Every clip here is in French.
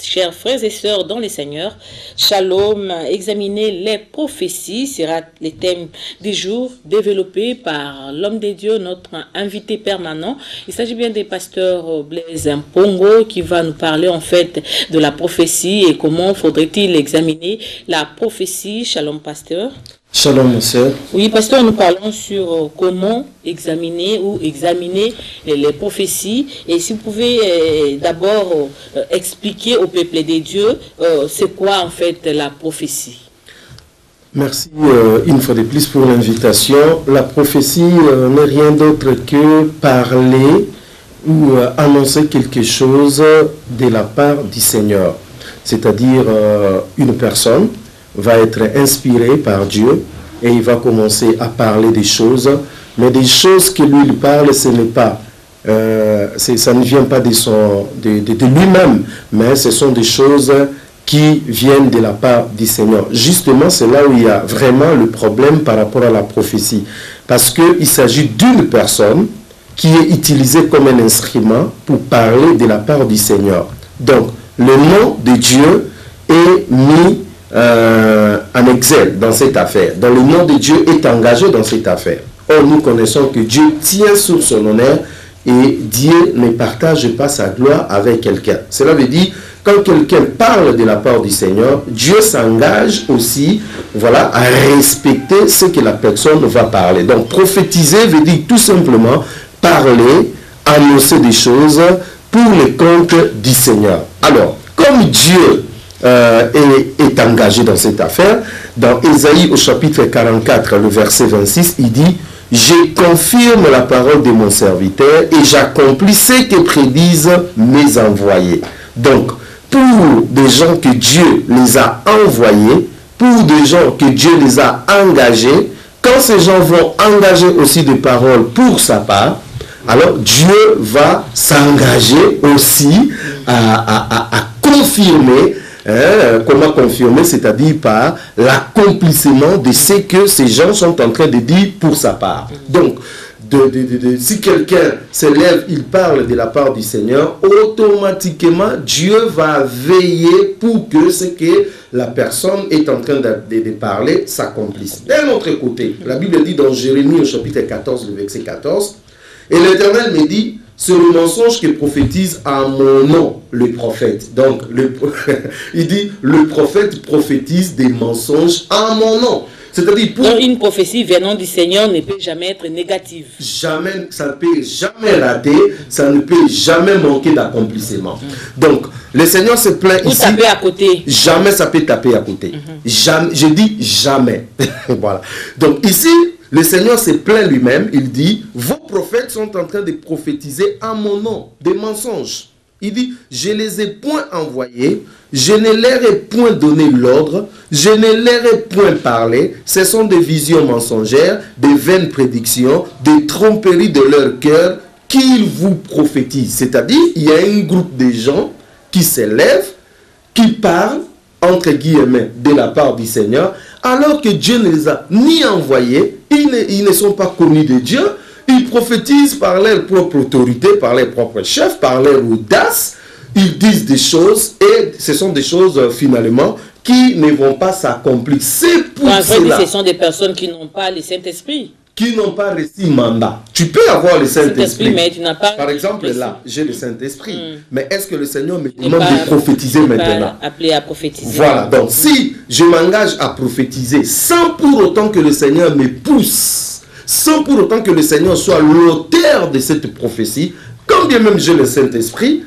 chers frères et sœurs dans les Seigneurs, Shalom, examiner les prophéties sera le thème du jour développé par l'homme de Dieu, notre invité permanent. Il s'agit bien des pasteurs Blaise Mpongo qui va nous parler en fait de la prophétie et comment faudrait-il examiner la prophétie. Shalom, pasteur. Shalom, mon sœur. Oui, pasteur, nous parlons sur comment examiner les prophéties. Et si vous pouvez d'abord expliquer au peuple de Dieu, c'est quoi en fait la prophétie? Merci une fois de plus pour l'invitation. La prophétie n'est rien d'autre que parler ou annoncer quelque chose de la part du Seigneur. C'est-à-dire une personne va être inspiré par Dieu et il va commencer à parler des choses, mais des choses que lui il parle, ce n'est pas, ça ne vient pas de lui-même, mais ce sont des choses qui viennent de la part du Seigneur. Justement, c'est là où il y a vraiment le problème par rapport à la prophétie, parce qu'il s'agit d'une personne qui est utilisée comme un instrument pour parler de la part du Seigneur. Donc, le nom de Dieu est mis en exil dans cette affaire. Donc le nom de Dieu est engagé dans cette affaire. Or, nous connaissons que Dieu tient sur son honneur et Dieu ne partage pas sa gloire avec quelqu'un. Cela veut dire, quand quelqu'un parle de la part du Seigneur, Dieu s'engage aussi, voilà, à respecter ce que la personne va parler. Donc prophétiser veut dire tout simplement parler, annoncer des choses pour le compte du Seigneur. Alors, comme Dieu est engagé dans cette affaire, dans Ésaïe au chapitre 44, le verset 26, il dit « Je confirme la parole de mon serviteur et j'accomplis ce que prédisent mes envoyés. » Donc, pour des gens que Dieu les a envoyés, pour des gens que Dieu les a engagés, quand ces gens vont engager aussi des paroles pour sa part, alors Dieu va s'engager aussi à confirmer. Comment confirmer? C'est-à-dire par l'accomplissement de ce que ces gens sont en train de dire pour sa part. Donc, si quelqu'un se lève, il parle de la part du Seigneur, automatiquement, Dieu va veiller pour que ce que la personne est en train de parler s'accomplisse. D'un autre côté, la Bible dit dans Jérémie au chapitre 14, le verset 14, « Et l'Éternel me dit, c'est le mensonge que prophétise en mon nom le prophète. » Donc, il dit, le prophète prophétise des mensonges en mon nom. C'est-à-dire, pour une prophétie venant du Seigneur ne peut jamais être négative. Jamais, ça ne peut jamais rater, ça ne peut jamais manquer d'accomplissement. Donc, le Seigneur se plaint ici. Taper à côté. Jamais ça peut taper à côté. Jamais, je dis jamais. Voilà. Donc, ici, le Seigneur se plaint lui-même, il dit, vos prophètes sont en train de prophétiser en mon nom, des mensonges. Il dit, je les ai point envoyés, je ne leur ai point donné l'ordre, je ne leur ai point parlé, ce sont des visions mensongères, des vaines prédictions, des tromperies de leur cœur qu'ils vous prophétisent. C'est-à-dire, il y a un groupe de gens qui s'élèvent, qui parlent, entre guillemets, de la part du Seigneur, alors que Dieu ne les a ni envoyés, ils ne sont pas connus de Dieu, ils prophétisent par leur propre autorité, par leurs propres chefs, par leur audace, ils disent des choses et ce sont des choses finalement qui ne vont pas s'accomplir. C'est pour cela. Ce sont des personnes qui n'ont pas le Saint-Esprit. Qui n'ont pas reçu mandat. Tu peux avoir le Saint-Esprit. Mais tu n'as pas. Par exemple, là, j'ai le Saint-Esprit. Mais est-ce que le Seigneur me demande de prophétiser maintenant? Appelé à prophétiser. Voilà. Donc, si je m'engage à prophétiser sans pour autant que le Seigneur me pousse, sans pour autant que le Seigneur soit l'auteur de cette prophétie, quand bien même j'ai le Saint-Esprit,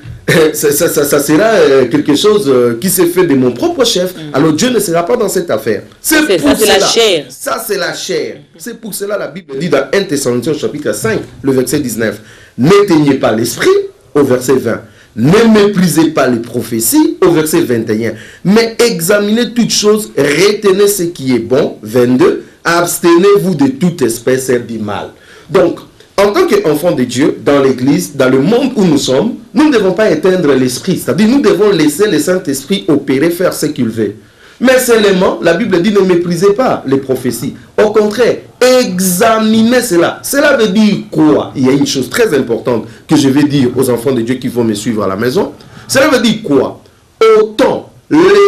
ça sera quelque chose qui s'est fait de mon propre chef. Alors Dieu ne sera pas dans cette affaire. Ça, c'est la chair. Ça, c'est la chair. C'est pour cela la Bible dit dans 1 Thessaloniciens chapitre 5, le verset 19, n'éteignez pas l'esprit, au verset 20. Ne méprisez pas les prophéties, au verset 21. Mais examinez toutes choses, retenez ce qui est bon, 22. Abstenez-vous de toute espèce du mal. Donc, en tant qu'enfants de Dieu, dans l'église, dans le monde où nous sommes, nous ne devons pas éteindre l'esprit. C'est-à-dire, nous devons laisser le Saint-Esprit opérer, faire ce qu'il veut. Mais seulement, la Bible dit, ne méprisez pas les prophéties. Au contraire, examinez cela. Cela veut dire quoi? Il y a une chose très importante que je vais dire aux enfants de Dieu qui vont me suivre à la maison. Cela veut dire quoi?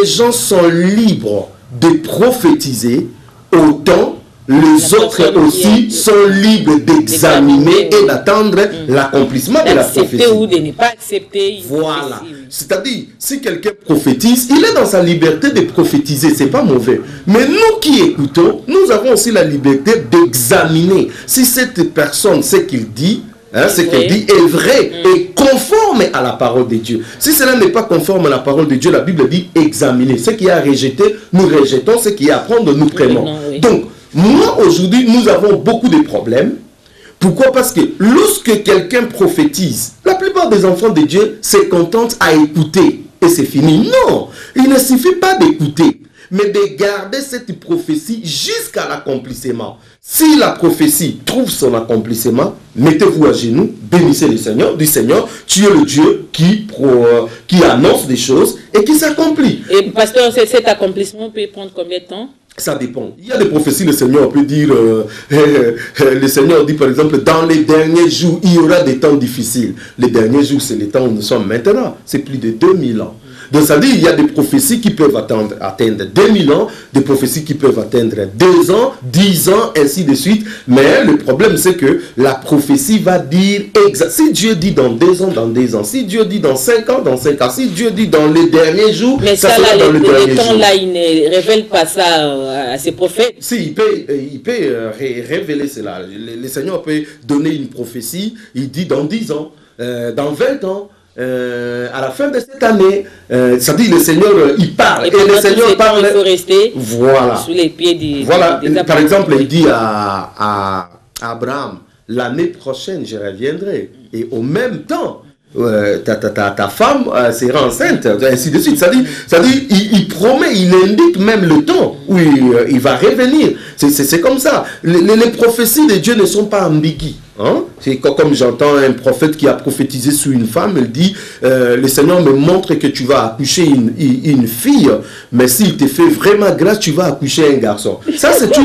les gens sont libres de prophétiser, autant les autres aussi sont libres d'examiner et d'attendre l'accomplissement de la prophétie. Ou de ne pas accepter. Voilà. C'est-à-dire, si quelqu'un prophétise, il est dans sa liberté de prophétiser, c'est pas mauvais. Mais nous qui écoutons, nous avons aussi la liberté d'examiner si cette personne, ce qu'il dit, ce qu'elle dit est vrai et conforme à la parole de Dieu. Si cela n'est pas conforme à la parole de Dieu, la Bible dit examiner. Ce qui est à rejeter, nous rejetons. Ce qui est à prendre, nous prenons. Donc, moi, aujourd'hui, nous avons beaucoup de problèmes. Pourquoi? Parce que lorsque quelqu'un prophétise, la plupart des enfants de Dieu se contentent à écouter et c'est fini. Non, il ne suffit pas d'écouter, mais de garder cette prophétie jusqu'à l'accomplissement. Si la prophétie trouve son accomplissement, mettez-vous à genoux, bénissez le Seigneur, du Seigneur, tu es le Dieu qui annonce des choses et qui s'accomplit. Et pasteur, cet accomplissement peut prendre combien de temps? Ça dépend. Il y a des prophéties, le Seigneur peut dire, le Seigneur dit par exemple, dans les derniers jours, il y aura des temps difficiles. Les derniers jours, c'est les temps où nous sommes maintenant. C'est plus de 2000 ans. Donc ça dit, il y a des prophéties qui peuvent atteindre 2000 ans, des prophéties qui peuvent atteindre 2 ans, 10 ans, ainsi de suite. Mais le problème, c'est que la prophétie va dire exact. Si Dieu dit dans 2 ans, dans 2 ans. Si Dieu dit dans 5 ans, dans 5 ans. Si Dieu dit dans les derniers jours, mais ça sera dans les derniers jours. Là, il ne révèle pas ça à ses prophètes. Si, il peut révéler cela. Le Seigneur peut donner une prophétie, il dit dans 10 ans, dans 20 ans. À la fin de cette année, ça dit le Seigneur, il parle. Et le Seigneur parle. Il faut rester sous les pieds des. Voilà. Par exemple, il dit à Abraham, l'année prochaine, je reviendrai. Et au même temps, ta femme sera enceinte, ainsi de suite. Ça dit, il promet, il indique même le temps où il va revenir. C'est comme ça. Les prophéties de Dieu ne sont pas ambiguës. Hein? C'est comme j'entends un prophète qui a prophétisé sur une femme, il dit le Seigneur me montre que tu vas accoucher une fille, mais s'il te fait vraiment grâce, tu vas accoucher un garçon. Ça c'est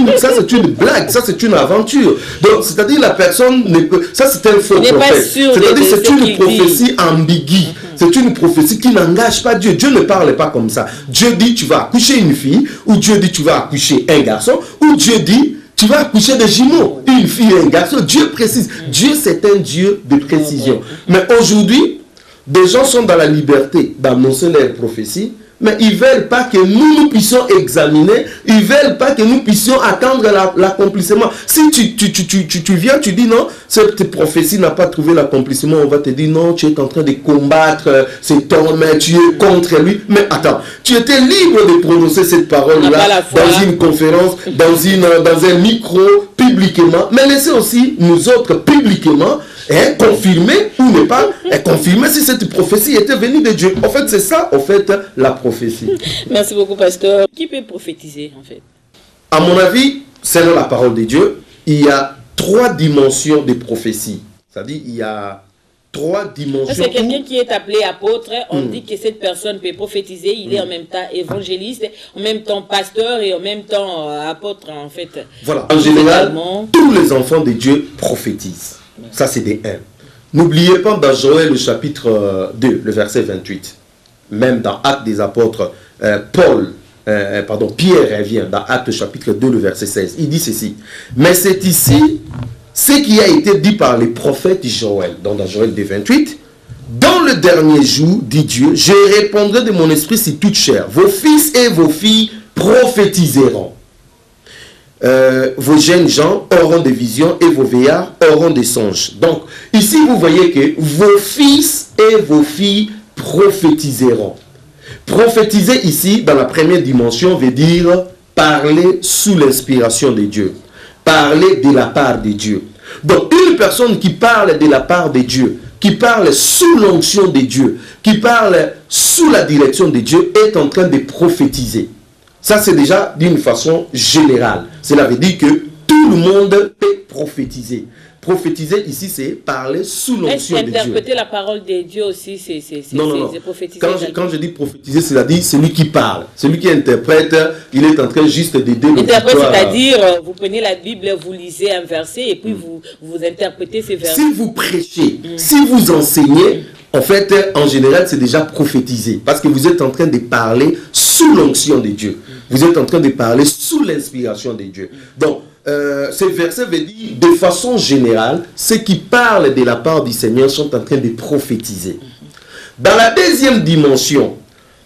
une blague, ça c'est une aventure. Donc c'est-à-dire la personne ne peut, ça c'est un faux prophète. C'est-à-dire c'est une prophétie ambiguë. C'est une prophétie qui n'engage pas Dieu. Dieu ne parle pas comme ça. Dieu dit tu vas accoucher une fille, ou Dieu dit tu vas accoucher un garçon, ou Dieu dit tu vas accoucher des jumeaux, une fille et un garçon. Dieu précise. Dieu, c'est un Dieu de précision. Mais aujourd'hui, des gens sont dans la liberté d'annoncer leurs prophéties, mais ils ne veulent pas que nous puissions examiner, ils ne veulent pas que nous puissions attendre l'accomplissement. Si tu viens, tu dis non, cette prophétie n'a pas trouvé l'accomplissement, on va te dire non, tu es en train de combattre cet homme, tu es contre lui. Mais attends, tu étais libre de prononcer cette parole-là dans une conférence, dans un micro, publiquement, mais laissez aussi nous autres publiquement confirmer ou ne pas confirmer si cette prophétie était venue de Dieu. En fait, c'est ça, en fait, la prophétie. Merci beaucoup, pasteur. Qui peut prophétiser, en fait? À mon avis, selon la parole de Dieu, il y a 3 dimensions de prophétie. C'est-à-dire, il y a 3 dimensions. C'est quelqu'un qui est appelé apôtre. On dit que cette personne peut prophétiser. Il est en même temps évangéliste, en même temps pasteur et en même temps apôtre, en fait. Voilà. En général, tous les enfants de Dieu prophétisent. Ça, c'est des 1. N'oubliez pas dans Joël, le chapitre 2, le verset 28. Même dans Actes des apôtres, Pierre revient dans Actes chapitre 2, le verset 16. Il dit ceci. Mais c'est ici ce qui a été dit par les prophètes Joël. Donc dans Joël 2, 28. Dans le dernier jour, dit Dieu, je répandrai de mon esprit sur toute chair. Vos fils et vos filles prophétiseront. Vos jeunes gens auront des visions et vos vieillards auront des songes. Donc, ici, vous voyez que vos fils et vos filles prophétiseront. Prophétiser ici, dans la première dimension, veut dire parler sous l'inspiration de Dieu. Parler de la part de Dieu. Donc, une personne qui parle de la part de Dieu, qui parle sous l'onction de Dieu, qui parle sous la direction de Dieu, est en train de prophétiser. Ça, c'est déjà d'une façon générale. Cela veut dire que tout le monde peut prophétiser. Prophétiser ici, c'est parler sous l'onction de Dieu. Interpréter la parole de Dieu aussi, c'est prophétiser. Quand je dis prophétiser, c'est-à-dire celui qui parle. Celui qui interprète, il est en train juste d'aider l'auditoire. C'est-à-dire, vous prenez la Bible, vous lisez un verset et puis vous interprétez ces versets. Si vous prêchez, si vous enseignez, en fait, en général, c'est déjà prophétisé. Parce que vous êtes en train de parler sous sous l'onction de Dieu. Vous êtes en train de parler sous l'inspiration de Dieu. Donc, ce verset veut dire, de façon générale, ceux qui parlent de la part du Seigneur sont en train de prophétiser. Dans la deuxième dimension,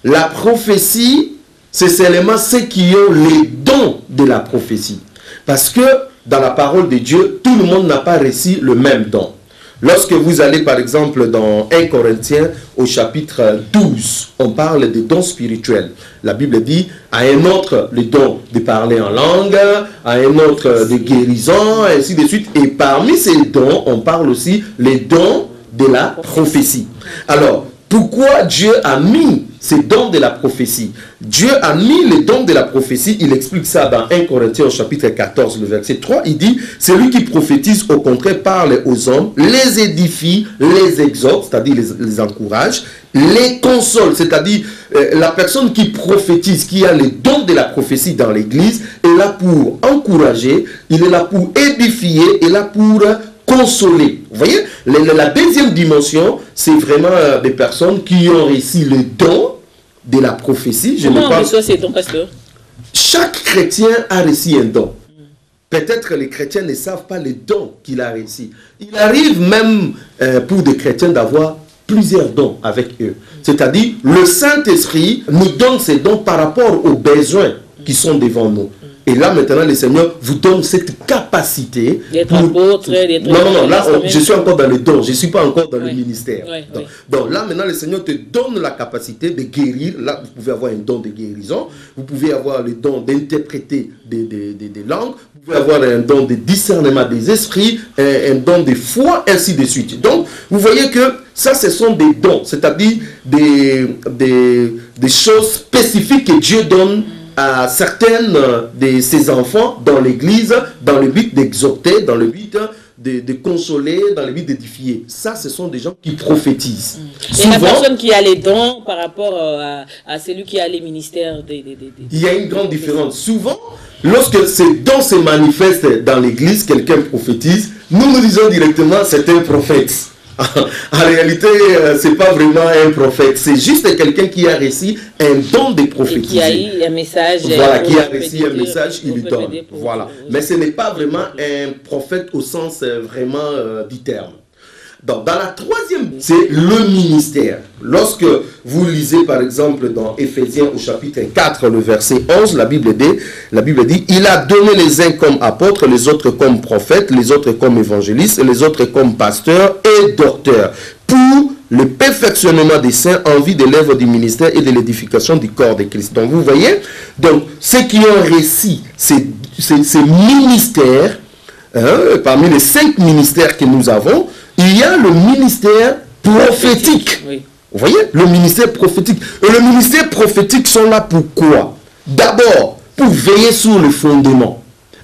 la prophétie, c'est seulement ceux qui ont les dons de la prophétie. Parce que dans la parole de Dieu, tout le monde n'a pas reçu le même don. Lorsque vous allez par exemple dans 1 Corinthiens au chapitre 12, on parle des dons spirituels. La Bible dit à un autre le don de parler en langue, à un autre de guérison, ainsi de suite. Et parmi ces dons, on parle aussi les dons de la prophétie. Alors, pourquoi Dieu a mis ces dons de la prophétie? Dieu a mis les dons de la prophétie, il explique ça dans 1 Corinthiens au chapitre 14, le verset 3, il dit, celui qui prophétise au contraire parle aux hommes, les édifie, les exhorte, c'est-à-dire les encourage, les console, c'est-à-dire la personne qui prophétise, qui a les dons de la prophétie dans l'église, est là pour encourager, il est là pour édifier, il est là pour consoler. Vous voyez, la deuxième dimension, c'est vraiment des personnes qui ont reçu le don de la prophétie. Comment on reçoit ces dons, pasteur? Chaque chrétien a reçu un don. Peut-être que les chrétiens ne savent pas les dons qu'il a reçus. Il arrive même pour des chrétiens d'avoir plusieurs dons avec eux. C'est-à-dire, le Saint-Esprit nous donne ces dons par rapport aux besoins qui sont devant nous. Et là, maintenant, le Seigneur vous donne cette capacité d'être apôtre, d'être... Non, là, je suis encore dans le don. Je ne suis pas encore dans le ministère. Donc là, maintenant, le Seigneur te donne la capacité de guérir. Là, vous pouvez avoir un don de guérison. Vous pouvez avoir le don d'interpréter des langues. Vous pouvez avoir un don de discernement des esprits, un don de foi, ainsi de suite. Donc, vous voyez que ça, ce sont des dons. C'est-à-dire des choses spécifiques que Dieu donne à certaines de ses enfants dans l'église, dans le but d'exhorter, dans le but de consoler, dans le but d'édifier. Ça, ce sont des gens qui prophétisent. Et souvent, la personne qui a les dons par rapport à celui qui a les ministères il y a une grande différence. Souvent, lorsque ces dons se manifestent dans l'église, quelqu'un prophétise, nous disons directement c'est un prophète. En réalité, ce n'est pas vraiment un prophète. C'est juste quelqu'un qui a reçu un don de prophétiser. Qui a eu un message. Voilà, qui a reçu un message, il lui donne. Voilà. Mais ce n'est pas vraiment un prophète au sens vraiment du terme. Donc, dans la troisième, c'est le ministère. Lorsque vous lisez, par exemple, dans Éphésiens au chapitre 4, le verset 11, la Bible dit, il a donné les uns comme apôtres, les autres comme prophètes, les autres comme évangélistes, les autres comme pasteurs et docteurs, pour le perfectionnement des saints en vue de l'œuvre du ministère et de l'édification du corps de Christ. Donc, vous voyez, donc, ceux qui ont reçu ces ministères, parmi les 5 ministères que nous avons, il y a le ministère prophétique. Oui. Vous voyez, le ministère prophétique. Et le ministère prophétique sont là pour quoi? D'abord, pour veiller sur le fondement.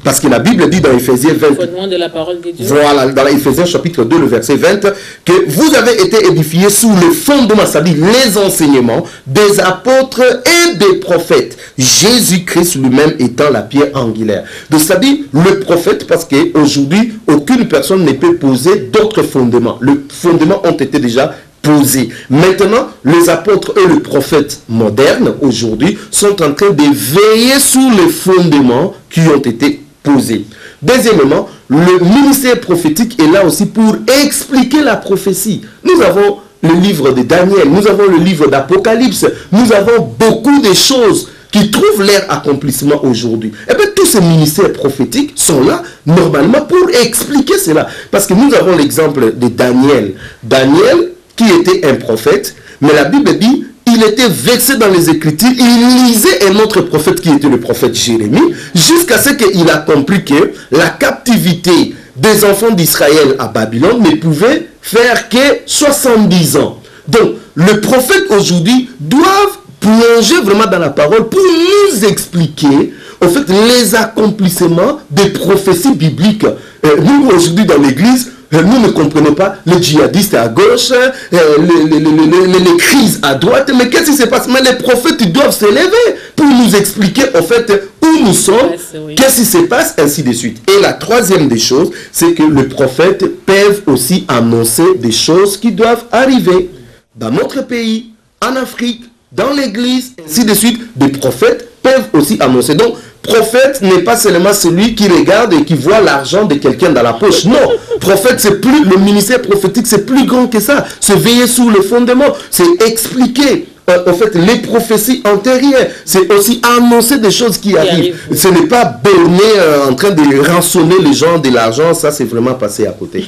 Parce que la Bible dit dans Éphésiens 20... Le fondement de la parole de Dieu. Voilà, dans Éphésiens chapitre 2, le verset 20, que vous avez été édifiés sous le fondement, c'est-à-dire les enseignements des apôtres et des prophètes. Jésus-Christ lui-même étant la pierre angulaire. Donc, c'est-à-dire le prophète, parce qu'aujourd'hui, aucune personne ne peut poser d'autres fondements. Les fondements ont été déjà posés. Maintenant, les apôtres et les prophètes modernes, aujourd'hui, sont en train de veiller sur les fondements qui ont été posés. Deuxièmement, le ministère prophétique est là aussi pour expliquer la prophétie. Nous avons le livre de Daniel, nous avons le livre d'Apocalypse, nous avons beaucoup de choses qui trouvent leur accomplissement aujourd'hui. Et bien, tous ces ministères prophétiques sont là, normalement, pour expliquer cela. Parce que nous avons l'exemple de Daniel. Daniel, qui était un prophète, mais la Bible dit, il était vexé dans les Écritures, il lisait un autre prophète qui était le prophète Jérémie, jusqu'à ce qu'il a compris que la captivité des enfants d'Israël à Babylone ne pouvait faire que 70 ans. Donc, le prophète aujourd'hui doit plonger vraiment dans la parole pour nous expliquer au fait les accomplissements des prophéties bibliques. Nous aujourd'hui dans l'église, nous ne comprenons pas les djihadistes à gauche, les crises à droite, mais qu'est-ce qui se passe? Mais les prophètes doivent se lever pour nous expliquer en fait où nous sommes, qu'est-ce qui se passe, ainsi de suite. Et la troisième des choses, c'est que les prophètes peuvent aussi annoncer des choses qui doivent arriver dans notre pays, en Afrique, dans l'église, ainsi de suite. Des prophètes peuvent aussi annoncer. Donc, prophète n'est pas seulement celui qui regarde et qui voit l'argent de quelqu'un dans la poche. Non, prophète, c'est plus, le ministère prophétique, c'est plus grand que ça. C'est veiller sur le fondement, c'est expliquer en fait les prophéties antérieures. C'est aussi annoncer des choses qui arrivent. Ce n'est pas borné en train de rançonner les gens de l'argent. Ça, c'est vraiment passé à côté.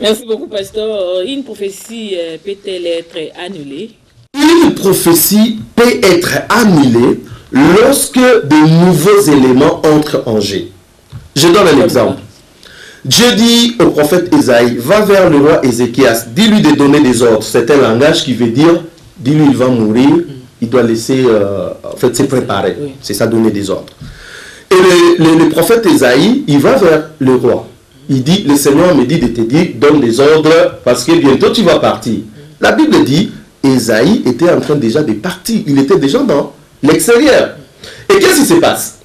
Merci beaucoup, pasteur. Une prophétie peut-elle être annulée? Une prophétie peut être annulée lorsque de nouveaux éléments entrent en jeu. Je donne un exemple. Dieu dit au prophète Ésaïe, va vers le roi Ézéchias, dis-lui de donner des ordres. C'est un langage qui veut dire, dis-lui il va mourir, il doit laisser en fait se préparer. C'est ça, donner des ordres. Et le prophète Ésaïe, il va vers le roi. Il dit, le Seigneur me dit de te dire, donne des ordres parce que bientôt tu vas partir. La Bible dit, Ésaïe était en train déjà de partir. Il était déjà dans l'extérieur. Et qu'est-ce qui se passe?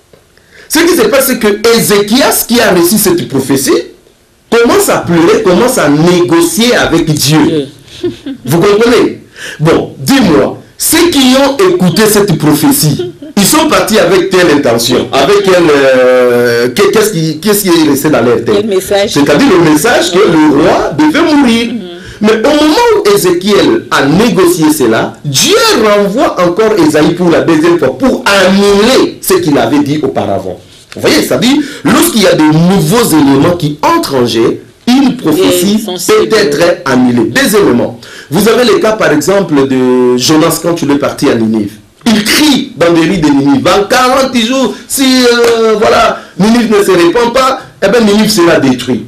Ce qui se passe, c'est que Ézéchias, qui a reçu cette prophétie, commence à pleurer, commence à négocier avec Dieu. Vous comprenez? Bon, dis-moi, ceux qui ont écouté cette prophétie, ils sont partis avec quelle intention? Avec qu'est-ce qui est resté dans leur tête? C'est-à-dire le message que le roi devait mourir. Mais au moment où Ézéchiel a négocié cela, Dieu renvoie encore Ésaïe pour la deuxième fois, pour annuler ce qu'il avait dit auparavant. Vous voyez, c'est-à-dire, lorsqu'il y a de nouveaux éléments qui entrent en jeu, une prophétie peut être annulée. Deuxièmement, vous avez le cas par exemple de Jonas quand il est parti à Ninive. Il crie dans les rues de Ninive, en 40 jours, si voilà, Ninive ne se répand pas, eh bien Ninive sera détruit.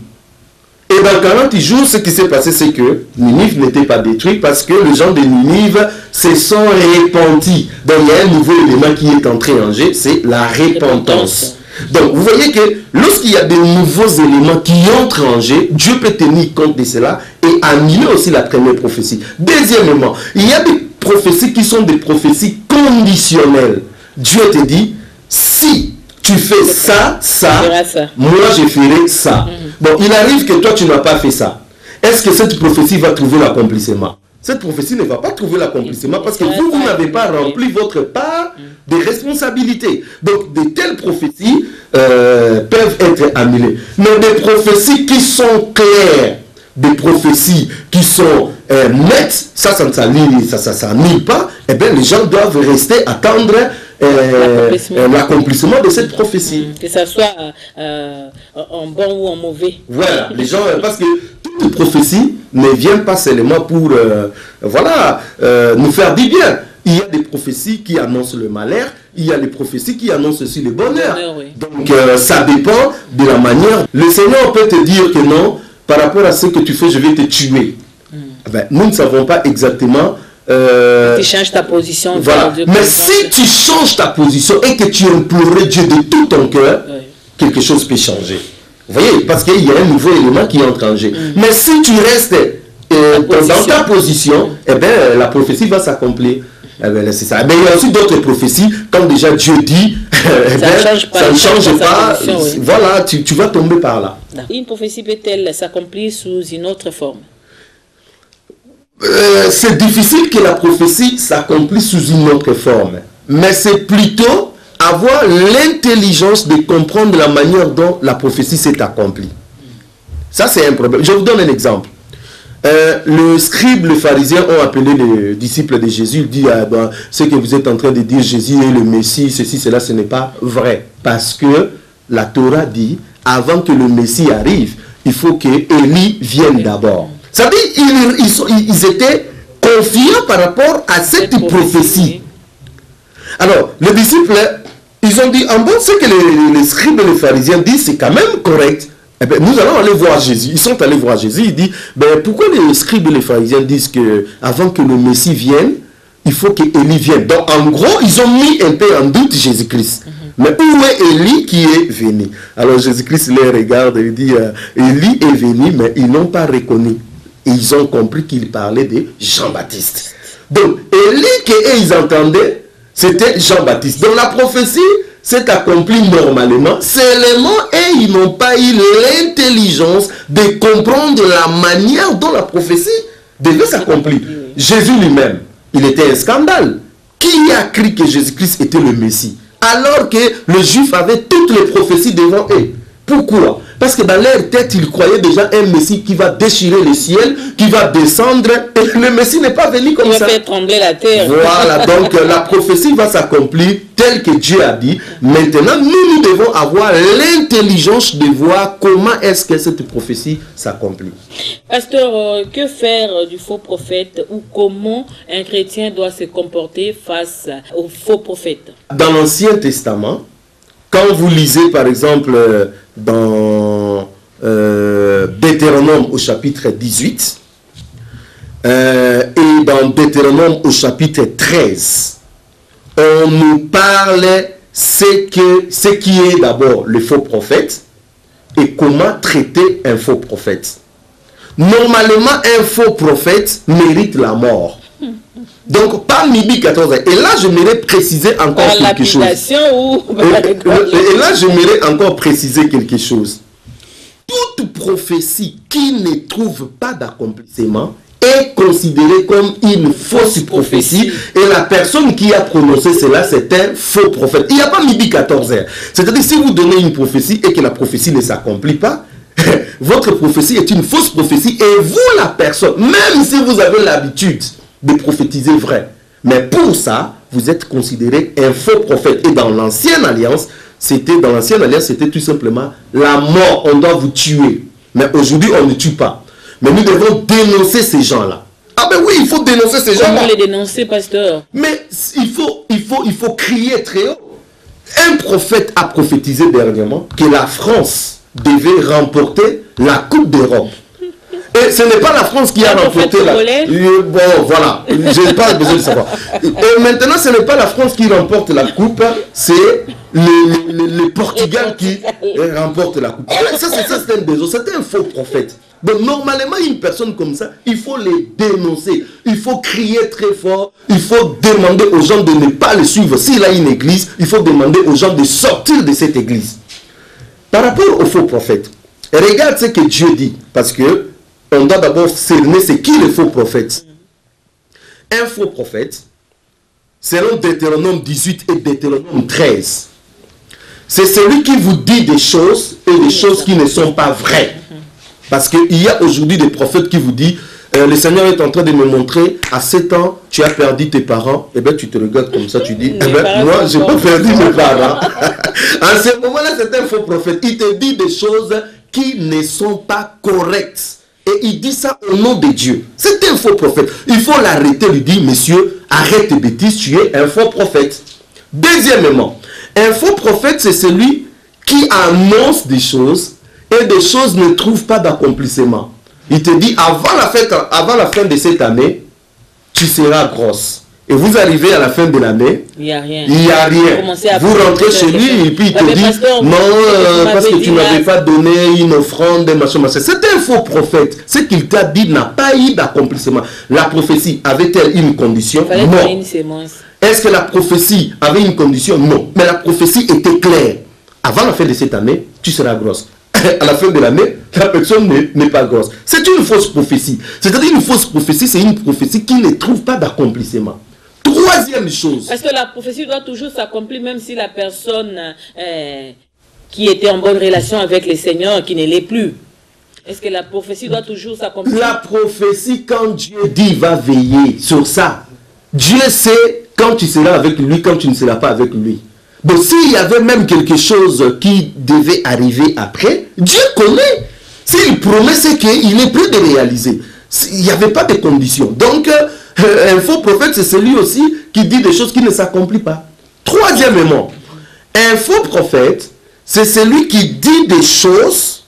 Et dans 40 jours, ce qui s'est passé, c'est que Ninive n'était pas détruit parce que les gens de Ninive se sont repentis. Donc il y a un nouveau élément qui est entré en jeu, c'est la repentance. Donc vous voyez que lorsqu'il y a de nouveaux éléments qui entrent en jeu, Dieu peut tenir compte de cela et annuler aussi la première prophétie. Deuxièmement, il y a des prophéties qui sont des prophéties conditionnelles. Dieu te dit, si tu fais ça, moi je ferai ça. Bon, il arrive que toi tu n'as pas fait ça. Est-ce que cette prophétie va trouver l'accomplissement? Cette prophétie ne va pas trouver l'accomplissement parce que vous n'avez pas rempli votre part de responsabilité. Donc, de telles prophéties peuvent être annulées. Mais des prophéties qui sont claires, des prophéties qui sont nettes, ça ne s'annule pas, eh bien, les gens doivent rester attendre l'accomplissement de cette prophétie. Que ça soit en bon ou en mauvais. Voilà, les gens, parce que toutes les prophéties ne viennent pas seulement pour nous faire du bien. Il y a des prophéties qui annoncent le malheur, il y a des prophéties qui annoncent aussi le bonheur. Donc ça dépend de la manière. Le Seigneur peut te dire que non, par rapport à ce que tu fais, je vais te tuer. Ben, nous ne savons pas exactement. Tu changes ta position. Voilà. Mais si tu changes ta position et que tu implorais Dieu de tout ton cœur, quelque chose peut changer. Vous voyez, parce qu'il y a un nouveau élément qui entre en jeu. Mais si tu restes dans ta position, eh bien, la prophétie va s'accomplir. Eh bien, c'est ça. Mais il y a aussi d'autres prophéties, comme déjà Dieu dit, ça ne change pas. Voilà, tu vas tomber par là. Une prophétie peut-elle s'accomplir sous une autre forme? C'est difficile que la prophétie s'accomplisse sous une autre forme. Mais c'est plutôt avoir l'intelligence de comprendre la manière dont la prophétie s'est accomplie. Ça, c'est un problème. Je vous donne un exemple. Le scribe, le pharisien ont appelé les disciples de Jésus. Il dit, ce que vous êtes en train de dire, Jésus est le Messie, ceci, cela, ce n'est pas vrai. Parce que la Torah dit, avant que le Messie arrive, il faut que Élie vienne d'abord. Ça dit, ils étaient confiants par rapport à cette prophétie. Alors, les disciples, ils ont dit, en bon, ce que les scribes et les pharisiens disent, c'est quand même correct. Eh bien, nous allons aller voir Jésus. Ils sont allés voir Jésus. Ils disent, ben, pourquoi les scribes et les pharisiens disent que avant que le Messie vienne, il faut que Élie vienne. Donc, en gros, ils ont mis un peu en doute Jésus-Christ. Mais où est Élie qui est venu? Alors, Jésus-Christ les regarde et dit, Élie est venu, mais ils n'ont pas reconnu. Et ils ont compris qu'il parlait de Jean-Baptiste. Donc, Élie qu'ils entendaient, c'était Jean-Baptiste. Donc, la prophétie s'est accomplie normalement, seulement et ils n'ont pas eu l'intelligence de comprendre la manière dont la prophétie devait s'accomplir. Jésus lui-même, il était un scandale. qui a cru que Jésus-Christ était le Messie? Alors que les Juifs avaient toutes les prophéties devant eux. Pourquoi? Parce que dans leur tête, ils croyaient déjà un Messie qui va déchirer le ciel, qui va descendre, et le Messie n'est pas venu comme ça. Il va faire trembler la terre. Voilà, donc la prophétie va s'accomplir telle que Dieu a dit. Maintenant, nous devons avoir l'intelligence de voir comment est-ce que cette prophétie s'accomplit. Pasteur, que faire du faux prophète ou comment un chrétien doit se comporter face aux faux prophètes? Dans l'Ancien Testament, quand vous lisez par exemple dans Deutéronome au chapitre 18 et dans Deutéronome au chapitre 13, on nous parle ce qui est d'abord le faux prophète et comment traiter un faux prophète. Normalement, un faux prophète mérite la mort. Donc, pas midi 14h. Et là, j'aimerais préciser encore quelque chose. Et là, j'aimerais encore préciser quelque chose. Toute prophétie qui ne trouve pas d'accomplissement est considérée comme une fausse prophétie. Et la personne qui a prononcé cela, c'est un faux prophète. Il n'y a pas midi 14h. C'est-à-dire, si vous donnez une prophétie et que la prophétie ne s'accomplit pas, votre prophétie est une fausse prophétie. Et vous, la personne, même si vous avez l'habitude de prophétiser vrai, mais pour ça, vous êtes considéré un faux prophète. Et dans l'ancienne alliance, c'était tout simplement la mort. On doit vous tuer. Mais aujourd'hui, on ne tue pas. Mais nous devons dénoncer ces gens-là. Ah ben oui, il faut dénoncer ces gens-là. Comment les dénoncer, pasteur? Mais il faut crier très haut. Un prophète a prophétisé dernièrement que la France devait remporter la Coupe d'Europe. Et ce n'est pas la France qui a remporté la... Bon, voilà. Je n'ai pas besoin de savoir. Et maintenant, ce n'est pas la France qui remporte la coupe, c'est le Portugal qui remporte la coupe. Ça, c'est un désordre. C'est un faux prophète. Donc, normalement, une personne comme ça, il faut les dénoncer. Il faut crier très fort. Il faut demander aux gens de ne pas le suivre. S'il a une église, il faut demander aux gens de sortir de cette église. Par rapport aux faux prophètes, regarde ce que Dieu dit. Parce que on doit d'abord cerner c'est qui le faux prophète. Un faux prophète, selon Deutéronome 18 et Deutéronome 13, c'est celui qui vous dit des choses et des choses qui ne sont pas vraies. Parce qu'il y a aujourd'hui des prophètes qui vous disent le Seigneur est en train de me montrer, à 7 ans, tu as perdu tes parents. Et bien, tu te regardes comme ça, tu dis, moi, je n'ai pas perdu mes parents. En ce moment-là, c'est un faux prophète. Il te dit des choses qui ne sont pas correctes. Et il dit ça au nom de Dieu. C'est un faux prophète. Il faut l'arrêter, lui dire, monsieur, arrête tes bêtises, tu es un faux prophète. Deuxièmement, un faux prophète, c'est celui qui annonce des choses et des choses ne trouvent pas d'accomplissement. Il te dit, avant la fin de cette année, tu seras grosse. Et vous arrivez à la fin de l'année, il n'y a rien. Vous rentrez chez lui et puis il te dit, non, parce que tu n'avais pas donné une offrande, machin. C'est un faux prophète. Ce qu'il t'a dit n'a pas eu d'accomplissement. La prophétie avait-elle une condition? Non. Est-ce que la prophétie avait une condition? Non. Mais la prophétie était claire. Avant la fin de cette année, tu seras grosse. À la fin de l'année, la personne n'est pas grosse. C'est une fausse prophétie. C'est-à-dire une fausse prophétie, c'est une prophétie qui ne trouve pas d'accomplissement. Troisième chose. Parce que la prophétie doit toujours s'accomplir même si la personne qui était en bonne relation avec le Seigneur, qui ne l'est plus. Est-ce que la prophétie doit toujours s'accomplir? La prophétie, quand Dieu dit, va veiller sur ça. Dieu sait quand tu seras avec lui, quand tu ne seras pas avec lui. Donc s'il y avait même quelque chose qui devait arriver après, Dieu connaît. S'il promet, c'est qu'il est prêt de réaliser. Il n'y avait pas de conditions. Donc, un faux prophète, c'est celui aussi qui dit des choses qui ne s'accomplissent pas. Troisièmement, un faux prophète, c'est celui qui dit des choses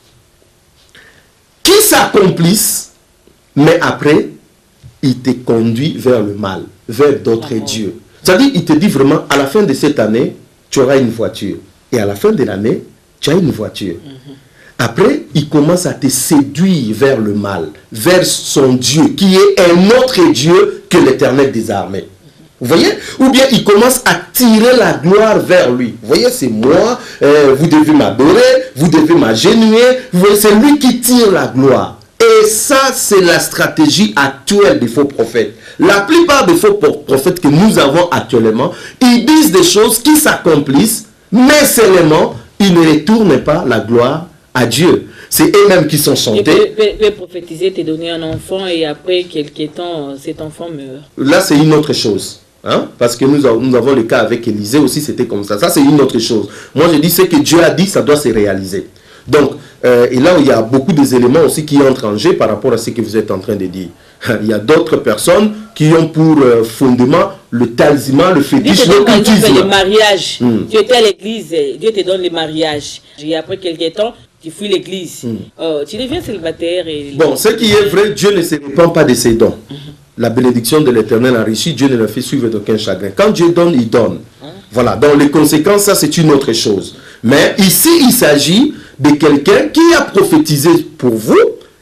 qui s'accomplissent, mais après, il te conduit vers le mal, vers d'autres dieux. C'est-à-dire, il te dit vraiment, à la fin de cette année, tu auras une voiture. Et à la fin de l'année, tu as une voiture. Après, il commence à te séduire vers le mal, vers son Dieu, qui est un autre Dieu que l'Éternel des armées. Vous voyez? Ou bien il commence à tirer la gloire vers lui. Vous voyez, c'est moi, vous devez m'adorer, vous devez m'agenouiller. Vous voyez, c'est lui qui tire la gloire. Et ça, c'est la stratégie actuelle des faux prophètes. La plupart des faux prophètes que nous avons actuellement, ils disent des choses qui s'accomplissent, mais seulement, ils ne retournent pas la gloire à Dieu. C'est eux-mêmes qui sont chantés. Peut prophétiser, te donner un enfant et après quelques temps, cet enfant meurt. Là, c'est une autre chose. Hein? Parce que nous avons le cas avec Élisée aussi, c'était comme ça. Ça, c'est une autre chose. Moi, je dis, ce que Dieu a dit, ça doit se réaliser. Donc, et là, il y a beaucoup d'éléments aussi qui entrent en jeu par rapport à ce que vous êtes en train de dire. Il y a d'autres personnes qui ont pour fondement le talisman, le fétiche, l'occultisme. Le mariage. Tu étais à l'église, Dieu te donne le mariage. Et après quelques temps, tu fuis l'église. Tu deviens célibataire. Bon, ce qui est vrai, Dieu ne se répand pas de ses dons. La bénédiction de l'Éternel enrichit, Dieu ne le fait suivre d'aucun chagrin. Quand Dieu donne, il donne. Voilà, donc les conséquences, ça c'est une autre chose. Mais ici, il s'agit de quelqu'un qui a prophétisé pour vous,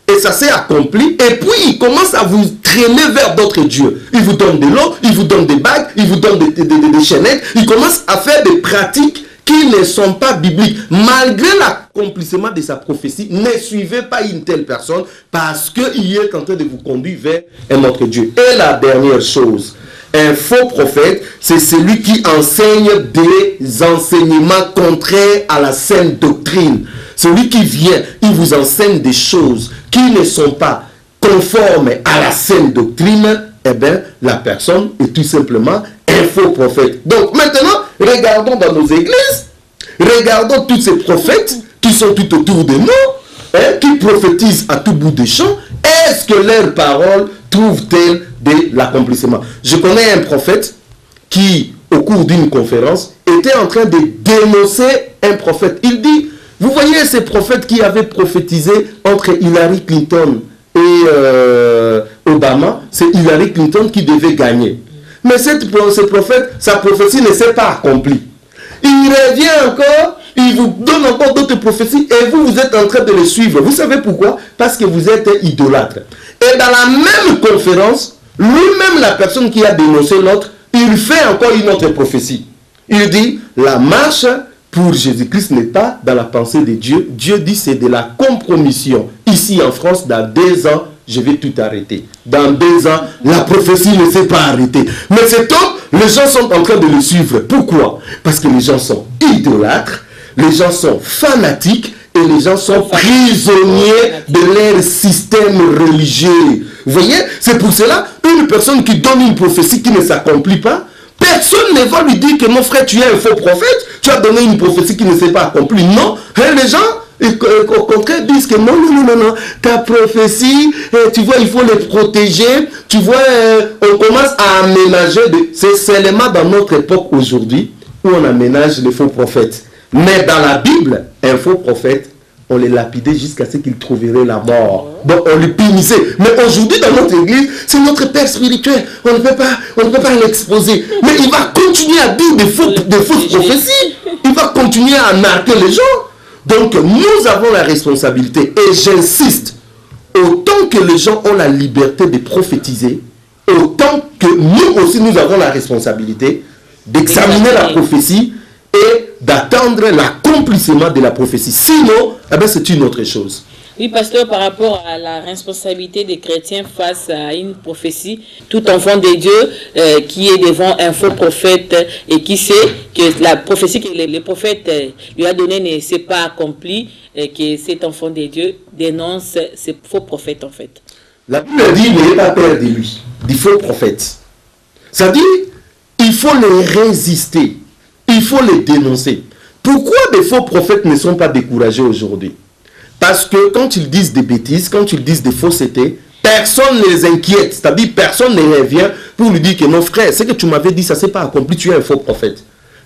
et ça s'est accompli, et puis il commence à vous traîner vers d'autres dieux. Il vous donne de l'eau, il vous donne des bagues, il vous donne des chaînettes, il commence à faire des pratiques qui ne sont pas bibliques. Malgré l'accomplissement de sa prophétie, ne suivez pas une telle personne parce qu'il est en train de vous conduire vers un autre Dieu. Et la dernière chose, un faux prophète, c'est celui qui enseigne des enseignements contraires à la saine doctrine. Celui qui vient, il vous enseigne des choses qui ne sont pas conformes à la saine doctrine, eh bien, la personne est tout simplement un faux prophète. Donc maintenant, regardons dans nos églises, regardons tous ces prophètes qui sont tout autour de nous, hein, qui prophétisent à tout bout des champs. Est-ce que leurs paroles trouvent-elles de l'accomplissement? Je connais un prophète qui, au cours d'une conférence, était en train de dénoncer un prophète. Il dit, vous voyez ces prophètes qui avaient prophétisé entre Hillary Clinton et Obama, c'est Hillary Clinton qui devait gagner. Mais ce prophète, sa prophétie ne s'est pas accomplie. Il revient encore, il vous donne encore d'autres prophéties et vous êtes en train de les suivre. Vous savez pourquoi? Parce que vous êtes idolâtre. Et dans la même conférence, lui-même, la personne qui a dénoncé l'autre, il fait encore une autre prophétie. Il dit, la marche pour Jésus-Christ n'est pas dans la pensée de Dieu. Dieu dit c'est de la compromission. Ici en France, dans 2 ans, je vais tout arrêter. Dans 2 ans, la prophétie ne s'est pas arrêtée. Mais cet homme, les gens sont en train de le suivre. Pourquoi? Parce que les gens sont idolâtres, les gens sont fanatiques et les gens sont prisonniers de leur système religieux. Vous voyez? C'est pour cela, une personne qui donne une prophétie qui ne s'accomplit pas, personne ne va lui dire que mon frère, tu es un faux prophète, tu as donné une prophétie qui ne s'est pas accomplie. Non, hein, les gens, au contraire, disent que non, ta prophétie, tu vois, il faut les protéger. Tu vois, on commence à aménager. C'est seulement dans notre époque aujourd'hui où on aménage les faux prophètes. Mais dans la Bible, un faux prophète, on les lapidait jusqu'à ce qu'il trouverait la mort. Donc on le punissait. Mais aujourd'hui dans notre église, c'est notre père spirituel. On ne peut pas l'exposer. Mais il va continuer à dire des fausses prophéties. Il va continuer à marquer les gens. Donc nous avons la responsabilité. Et j'insiste, autant que les gens ont la liberté de prophétiser, autant que nous aussi nous avons la responsabilité d'examiner la prophétie et d'attendre l'accomplissement de la prophétie. Sinon, eh ben, c'est une autre chose. Oui, pasteur, par rapport à la responsabilité des chrétiens face à une prophétie, tout enfant de Dieu qui est devant un faux prophète et qui sait que la prophétie que le prophète lui a donnée ne s'est pas accomplie, et que cet enfant de Dieu dénonce ce faux prophète en fait. La Bible dit, n'ayez pas peur de lui, du faux prophète. Ça dit, il faut les résister. Il faut les dénoncer. Pourquoi des faux prophètes ne sont pas découragés aujourd'hui? Parce que quand ils disent des bêtises, quand ils disent des faussetés, personne ne les inquiète. C'est-à-dire personne ne revient pour lui dire que non frère, ce que tu m'avais dit, ça ne s'est pas accompli, tu es un faux prophète.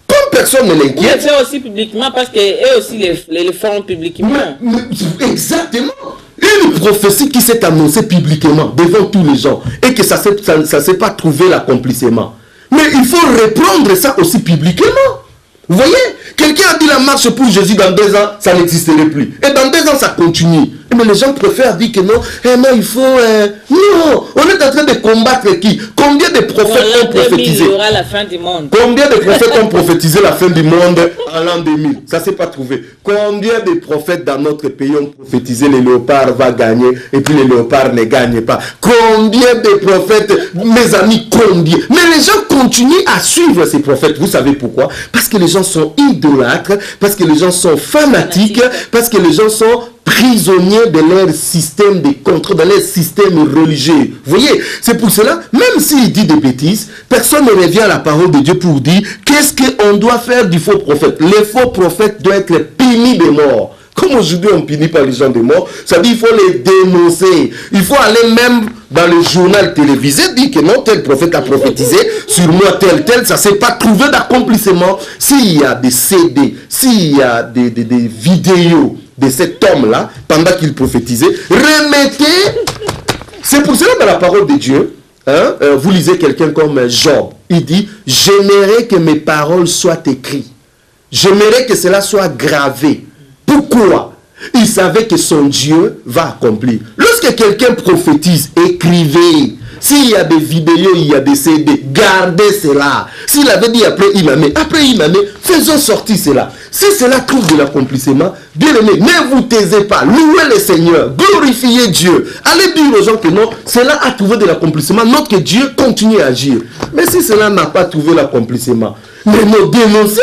Comme personne ne l'inquiète. Ils le font aussi publiquement parce qu'eux aussi les font publiquement. Exactement. Une prophétie qui s'est annoncée publiquement devant tous les gens et que ça ne s'est pas trouvé l'accomplissement. Mais il faut reprendre ça aussi publiquement. Vous voyez, quelqu'un a dit la marche pour Jésus dans 2 ans, ça n'existerait plus. Et dans 2 ans, ça continue. Mais les gens préfèrent dire que non, non, il faut... Non, on est en train de combattre qui? Combien de prophètes ont prophétisé? Il y aura la fin du monde. Combien de prophètes ont prophétisé la fin du monde en l'an 2000? Ça ne s'est pas trouvé. Combien de prophètes dans notre pays ont prophétisé les léopards va gagner et puis les léopards ne gagnent pas? Combien de prophètes, mes amis, combien? Mais les gens continuent à suivre ces prophètes. Vous savez pourquoi? Parce que les gens sont idolâtres, parce que les gens sont fanatiques, parce que les gens sont prisonniers de leur système de contrôle, de leur système religieux. Vous voyez, c'est pour cela, même s'il dit des bêtises, personne ne revient à la parole de Dieu pour dire qu'est-ce qu'on doit faire du faux prophète. Les faux prophètes doivent être punis de mort. Comme aujourd'hui on punit pas les gens de mort, ça dit qu'il faut les dénoncer. Il faut aller même dans le journal télévisé, dire que non, tel prophète a prophétisé sur moi, tel, ça ne s'est pas trouvé d'accomplissement. S'il y a des CD, s'il y a des vidéos de cet homme-là, pendant qu'il prophétisait, remettez. C'est pour cela dans la parole de Dieu, vous lisez quelqu'un comme Job, il dit, j'aimerais que mes paroles soient écrites. J'aimerais que cela soit gravé. Pourquoi? Il savait que son Dieu va accomplir. Lorsque quelqu'un prophétise, écrivez. S'il y a des vidéos, il y a des CD, gardez cela. S'il avait dit après Imamé, faisons sortir cela. Si cela trouve de l'accomplissement, bien aimé, ne vous taisez pas, louez le Seigneur, glorifiez Dieu. Allez dire aux gens que non, cela a trouvé de l'accomplissement, notre Dieu continue à agir. Mais si cela n'a pas trouvé l'accomplissement, mais nous dénoncez.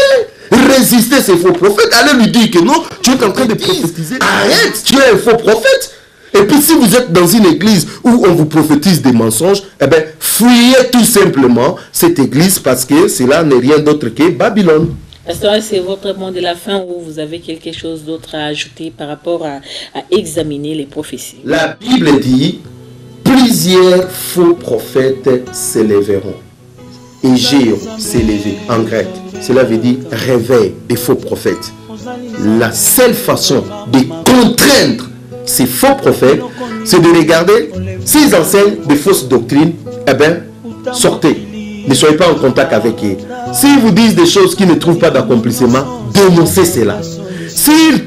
Résister ces faux prophètes, allez lui dire que non, tu es en train de prophétiser, arrête, tu es un faux prophète. Et puis si vous êtes dans une église où on vous prophétise des mensonges, eh bien, fuyez tout simplement cette église parce que cela n'est rien d'autre que Babylone. C'est votre mot de la fin où vous avez quelque chose d'autre à ajouter par rapport à examiner les prophéties. La Bible dit, plusieurs faux prophètes s'élèveront. Et Géo s'est levé en grec. Cela veut dire réveil des faux prophètes. La seule façon de contraindre ces faux prophètes, c'est de regarder s'ils enseignent des fausses doctrines, eh bien, sortez. Ne soyez pas en contact avec eux. S'ils vous disent des choses qui ne trouvent pas d'accomplissement, dénoncez cela. S'ils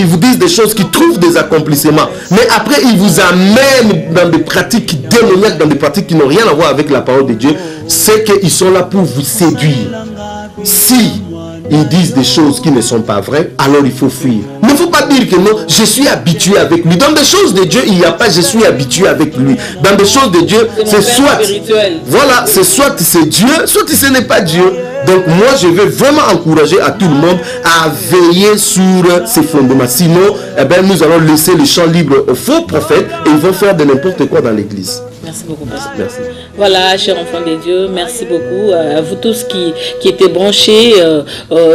vous disent des choses qui trouvent des accomplissements, mais après ils vous amènent dans des pratiques démoniaques, dans des pratiques qui n'ont rien à voir avec la parole de Dieu, c'est qu'ils sont là pour vous séduire. Si ils disent des choses qui ne sont pas vraies, alors il faut fuir. Il ne faut pas dire que non, je suis habitué avec lui. Dans des choses de Dieu, il n'y a pas je suis habitué avec lui. Dans des choses de Dieu, c'est soit voilà, c'est soit c'est Dieu, soit ce n'est pas Dieu. Donc moi, je veux vraiment encourager à tout le monde à veiller sur ces fondements. Sinon, eh bien, nous allons laisser le champ libre aux faux prophètes et ils vont faire de n'importe quoi dans l'église. Merci beaucoup, pasteur. Merci. Voilà, chers enfants de Dieu, merci beaucoup à vous tous qui étaient branchés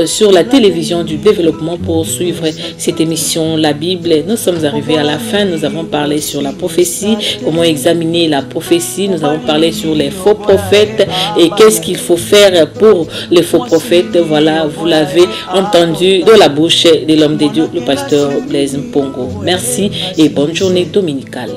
sur la télévision du développement pour suivre cette émission, la Bible. Nous sommes arrivés à la fin, nous avons parlé sur la prophétie, comment examiner la prophétie, nous avons parlé sur les faux prophètes et qu'est-ce qu'il faut faire pour les faux prophètes. Voilà, vous l'avez entendu de la bouche de l'homme de Dieu, le pasteur Blaise Mpongo. Merci et bonne journée dominicale.